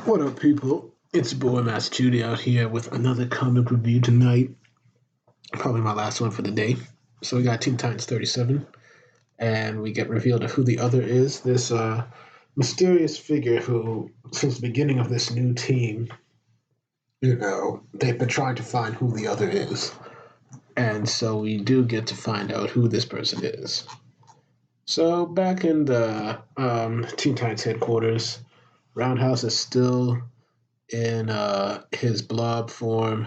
What up, people? It's your boy Master Judy out here with another comic review tonight. Probably my last one for the day. So we got Teen Titans 37, and we get revealed of who the other is. This mysterious figure who, since the beginning of this new team, they've been trying to find who the other is. And so we do get to find out who this person is. So back in the Teen Titans headquarters, Roundhouse is still in his blob form,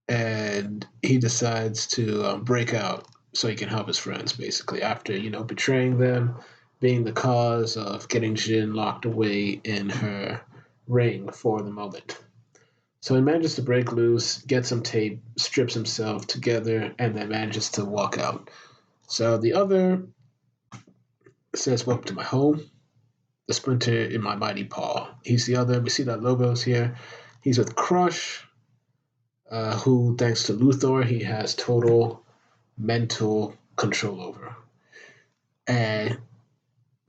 and he decides to break out so he can help his friends. Basically, after betraying them, being the cause of getting Jin locked away in her ring for the moment. So he manages to break loose, gets some tape, strips himself together, and then manages to walk out. So the other says, "Welcome to my home. The splinter in my mighty paw." He's the other. We see that Lobo's here. He's with Crush, who, thanks to Luthor, he has total mental control over. And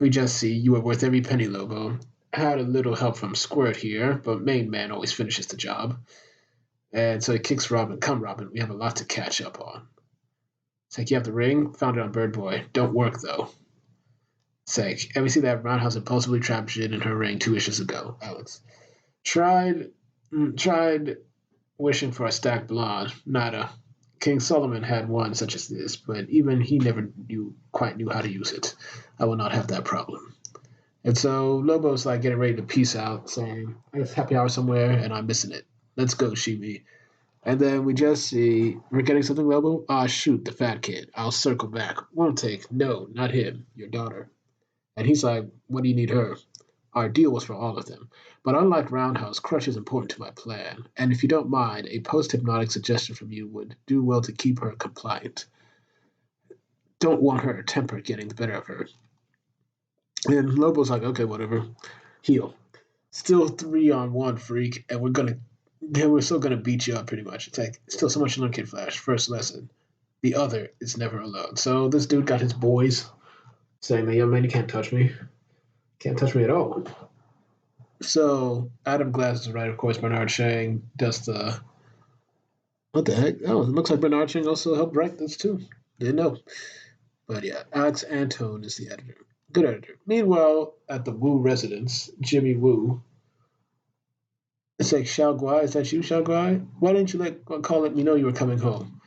we just see you were worth every penny, Lobo. Had a little help from Squirt here, but main man always finishes the job. And so he kicks Robin. "Come, Robin, we have a lot to catch up on." It's like, "You have the ring? Found it on Bird Boy. Don't work, though." It's like, and we see that Roundhouse impulsively trapped Jin in her ring 2 issues ago. Alex tried wishing for a stacked blonde. Nada. King Solomon had one such as this, but even he never quite knew how to use it. I will not have that problem. And so Lobo's like getting ready to peace out, saying, "I have happy hour somewhere and I'm missing it. Let's go, Shibi." And then we just see, "We're getting something, Lobo? Ah, shoot, the fat kid. I'll circle back. Won't take. No, not him. Your daughter." And he's like, "What do you need her?" "Our deal was for all of them. But unlike Roundhouse, Crush is important to my plan. And if you don't mind, a post-hypnotic suggestion from you would do well to keep her compliant. Don't want her temper getting the better of her." And Lobo's like, "Okay, whatever. Heal. Still 3-on-1, freak, and we're still gonna beat you up pretty much. It's like still so much to learn, Kid Flash. First lesson. The other is never alone." So this dude got his boys saying that, "Young man, you can't touch me. Can't touch me at all." So Adam Glass is right, of course. Bernard Chang does the what the heck? Oh, it looks like Bernard Chang also helped write this too. Didn't know. But yeah, Alex Antone is the editor. Good editor. Meanwhile, at the Wu residence, Jimmy Woo. It's like, "Xiao Guai, is that you, Xiao Guai? Why didn't you let me know you were coming home?"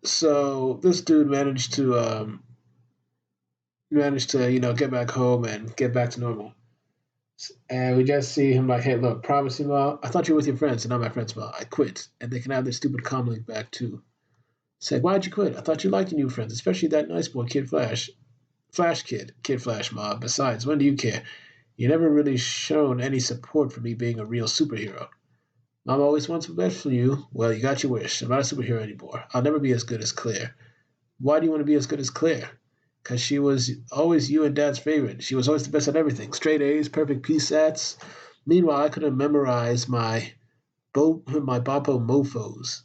So this dude managed to get back home and get back to normal. And we just see him like, "Hey, look, promise me, Ma. I thought you were with your friends, and not my friends, Ma. I quit, and they can have their stupid comlink back too." Say, "Why'd you quit? I thought you liked your new friends, especially that nice boy, Kid Flash." "Flash Kid Flash, Ma. Besides, when do you care? You never really shown any support for me being a real superhero. Mom always wants what's best for you. Well, you got your wish. I'm not a superhero anymore. I'll never be as good as Claire." "Why do you want to be as good as Claire?" "Because she was always you and Dad's favorite. She was always the best at everything. Straight A's, perfect PSATs. Meanwhile, I couldn't memorize my Bopo mofos,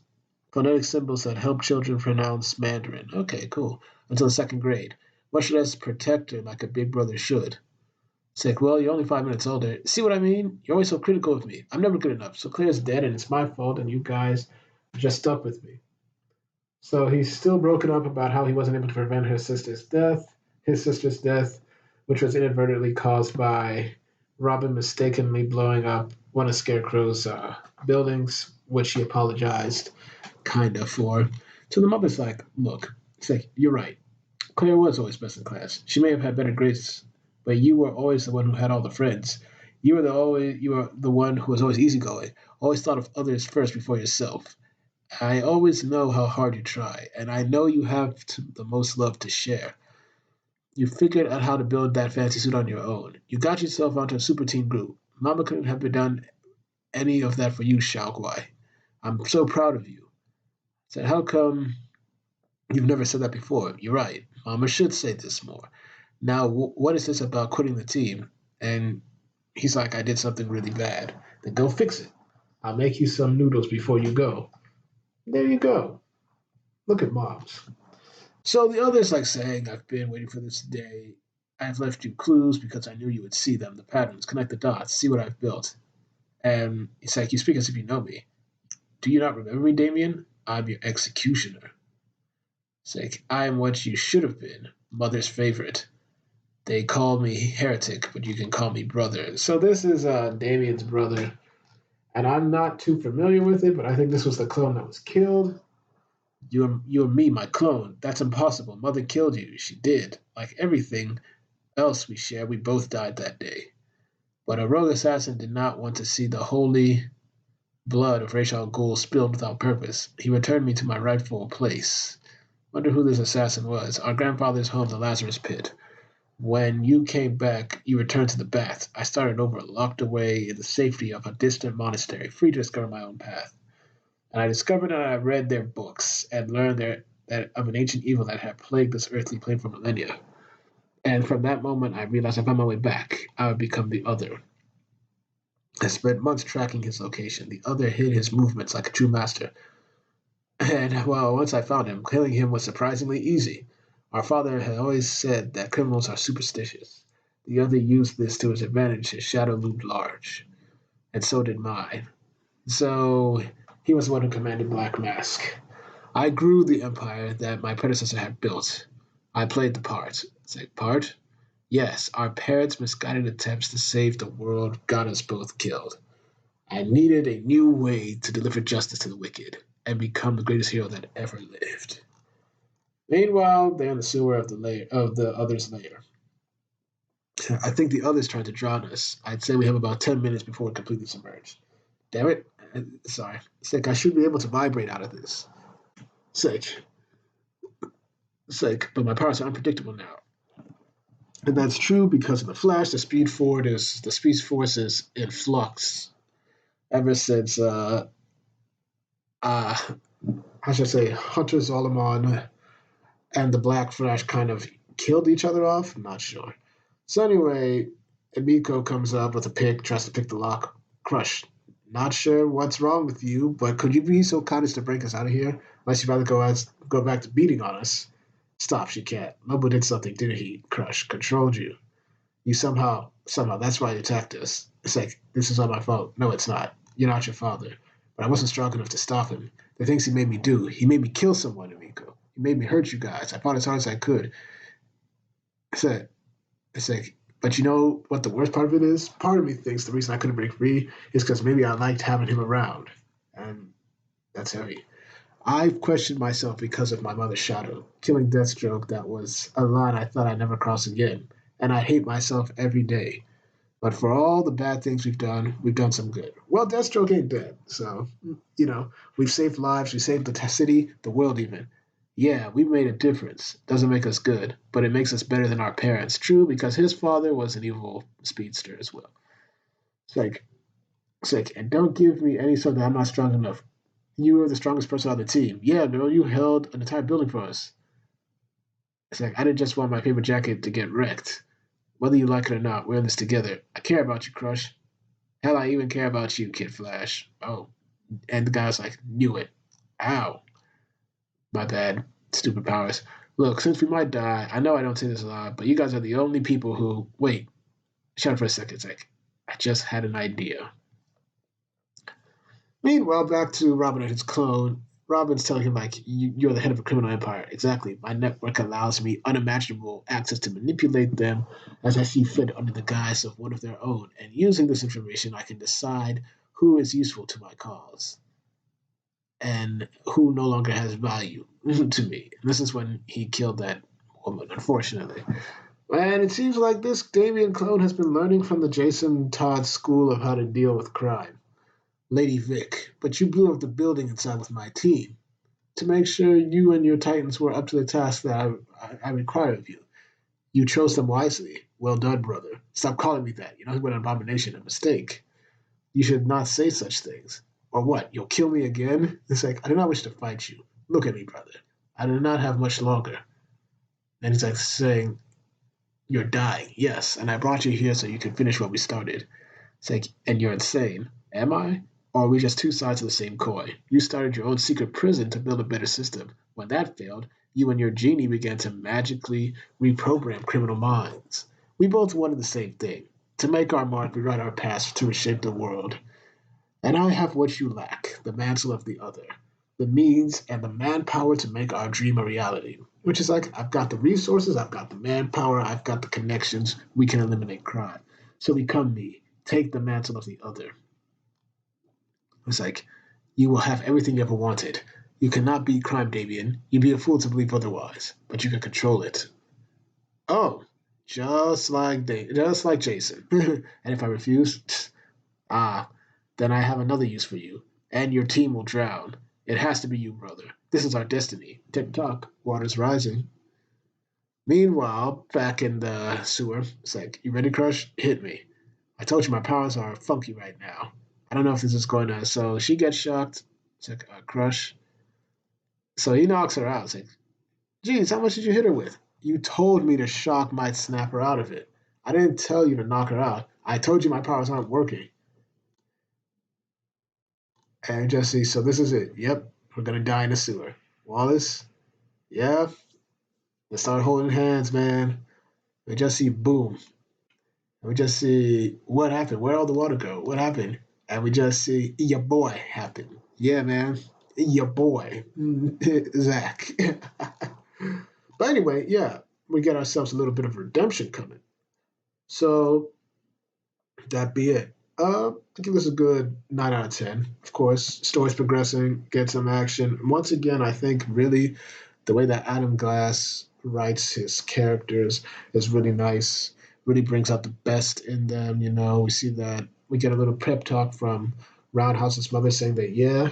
phonetic symbols that help children pronounce Mandarin." Okay, cool. "Until the second grade. Much less protect her like a big brother should." It's like, "Well, you're only 5 minutes older. See what I mean? You're always so critical of me. I'm never good enough. So Claire's dead and it's my fault, and you guys are just stuck with me." So he's still broken up about how he wasn't able to prevent his sister's death, which was inadvertently caused by Robin mistakenly blowing up one of Scarecrow's buildings, which he apologized kind of for. So the mother's like, "Look, it's like, you're right. Claire was always best in class. She may have had better grades, but you were always the one who had all the friends. You were the one who was always easygoing, always thought of others first before yourself. I always know how hard you try, and I know you have the most love to share. You figured out how to build that fancy suit on your own. You got yourself onto a super team group. Mama couldn't have done any of that for you, Xiaoguai. I'm so proud of you." I said, "How come you've never said that before? You're right. Mama should say this more. Now, what is this about quitting the team?" And he's like, "I did something really bad." "Then go fix it. I'll make you some noodles before you go." There you go. Look at moms. So the other's like saying, "I've been waiting for this day. I've left you clues because I knew you would see them, the patterns, connect the dots, see what I've built. And it's like, you speak as if you know me. Do you not remember me, Damien? I'm your executioner. It's like, I am what you should have been, mother's favorite. They call me heretic, but you can call me brother. So this is Damien's brother, and I'm not too familiar with it, but I think this was the clone that was killed. You and me, my clone. That's impossible. Mother killed you. She did. Like everything else we share, we both died that day. But a rogue assassin did not want to see the holy blood of Ra's al Ghul spilled without purpose. He returned me to my rightful place. Wonder who this assassin was. Our grandfather's home, the Lazarus Pit. When you came back, you returned to the bath. I started over, locked away in the safety of a distant monastery, free to discover my own path. And I discovered that I read their books and learned that of an ancient evil that had plagued this earthly plane for millennia. And from that moment, I realized if I found my way back, I would become the other. I spent months tracking his location. The other hid his movements like a true master. And well, once I found him, killing him was surprisingly easy. Our father had always said that criminals are superstitious. The other used this to his advantage. His shadow loomed large, and so did mine. So he was the one who commanded Black Mask. I grew the empire that my predecessor had built. I played the part. It's like, part? Yes, our parents' misguided attempts to save the world got us both killed. I needed a new way to deliver justice to the wicked and become the greatest hero that ever lived. Meanwhile, they're in the sewer of the other's lair. I think the others tried to drown us. I'd say we have about 10 minutes before we completely submerge. Damn it! Sorry. It's like I should be able to vibrate out of this. It's but my powers are unpredictable now. And that's true because in the Flash, the Speed Force is in flux ever since uh how should I say Hunter Zolomon and the Black Flash kind of killed each other off. I'm not sure. So anyway, Emiko comes up with a pick, tries to pick the lock. Crush. Not sure what's wrong with you, but could you be so kind as to break us out of here? Unless you'd rather go back to beating on us. Stop, she can't. Lobo did something, didn't he? Crush. Controlled you. You somehow, that's why you attacked us. It's like, this is all my fault. No, it's not. You're not your father. But I wasn't strong enough to stop him. The things he made me do. He made me kill someone, Emiko. He made me hurt you guys. I fought as hard as I could. It's like, it's like, but you know what the worst part of it is? Part of me thinks the reason I couldn't break free is because maybe I liked having him around. And that's heavy. I've questioned myself because of my mother's shadow. Killing Deathstroke, that was a line I thought I'd never cross again. And I hate myself every day. But for all the bad things we've done some good. Well, Deathstroke ain't dead. So, we've saved lives, we saved the city, the world even. Yeah, we made a difference. Doesn't make us good, but it makes us better than our parents. True, because his father was an evil speedster as well. It's like, and don't give me any sort that I'm not strong enough. You were the strongest person on the team. Yeah, girl, you held an entire building for us. It's like, I didn't just want my favorite jacket to get wrecked. Whether you like it or not, we're in this together. I care about you, Crush. Hell, I even care about you, Kid Flash. Oh, and the guy's like, knew it. Ow. My bad. Stupid powers. Look, since we might die, I know I don't say this a lot, but you guys are the only people who. Wait, shut up for a second. It's like, I just had an idea. Meanwhile, back to Robin and his clone. Robin's telling him, like, you're the head of a criminal empire. Exactly. My network allows me unimaginable access to manipulate them as I see fit under the guise of one of their own. And using this information, I can decide who is useful to my cause and who no longer has value to me. And this is when he killed that woman, unfortunately. And it seems like this Damien clone has been learning from the Jason Todd school of how to deal with crime. Lady Vic, but you blew up the building inside with my team to make sure you and your Titans were up to the task that I require of you. You chose them wisely. Well done, brother. Stop calling me that. You know what an abomination, a mistake. You should not say such things. Or what? You'll kill me again? It's like, I do not wish to fight you. Look at me, brother. I do not have much longer. And he's like saying, you're dying, yes, and I brought you here so you can finish what we started. It's like, and you're insane. Am I? Or are we just two sides of the same coin? You started your own secret prison to build a better system. When that failed, You and your genie began to magically reprogram criminal minds. We both wanted the same thing to make our mark, rewrite our past, to reshape the world. And I have what you lack, the mantle of the other, the means and the manpower to make our dream a reality. Which is like, I've got the resources, I've got the manpower, I've got the connections, we can eliminate crime. So become me, take the mantle of the other. It's like, you will have everything you ever wanted. You cannot beat crime, Damien. You'd be a fool to believe otherwise, but you can control it. Oh, just like Jason. And if I refuse, ah, then I have another use for you, and your team will drown. It has to be you, brother. This is our destiny. Tick tock, water's rising. Meanwhile, back in the sewer, it's like, you ready, Crush? Hit me. I told you my powers are funky right now. I don't know if this is going to. So she gets shocked. It's like, Crush. So he knocks her out. It's like, geez, how much did you hit her with? You told me the shock might snap her out of it. I didn't tell you to knock her out. I told you my powers aren't working. And Jesse, so this is it. Yep, we're gonna die in the sewer. Wallace, yeah, let's start holding hands, man. We just see boom. And we just see what happened. Where all the water go? What happened? And we just see your boy happen. Yeah, man, your boy, Zach. But anyway, yeah, we get ourselves a little bit of redemption coming. So that be it. I give this a good 9 out of 10. Of course, story's progressing, get some action. Once again, I think really the way that Adam Glass writes his characters is really nice. Really brings out the best in them. You know, we see that we get a little pep talk from Roundhouse's mother saying that, yeah,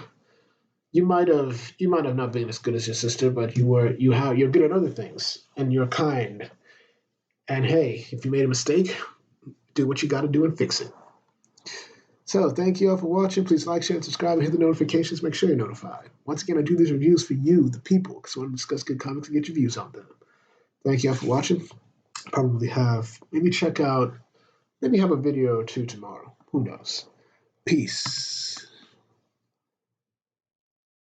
you might have not been as good as your sister, but you're good at other things and you're kind. And hey, if you made a mistake, do what you got to do and fix it. So thank you all for watching. Please like, share, and subscribe, and hit the notifications. Make sure you're notified. Once again, I do these reviews for you, the people, because I want to discuss good comics and get your views on them. Thank you all for watching. Probably maybe have a video or two tomorrow. Who knows? Peace.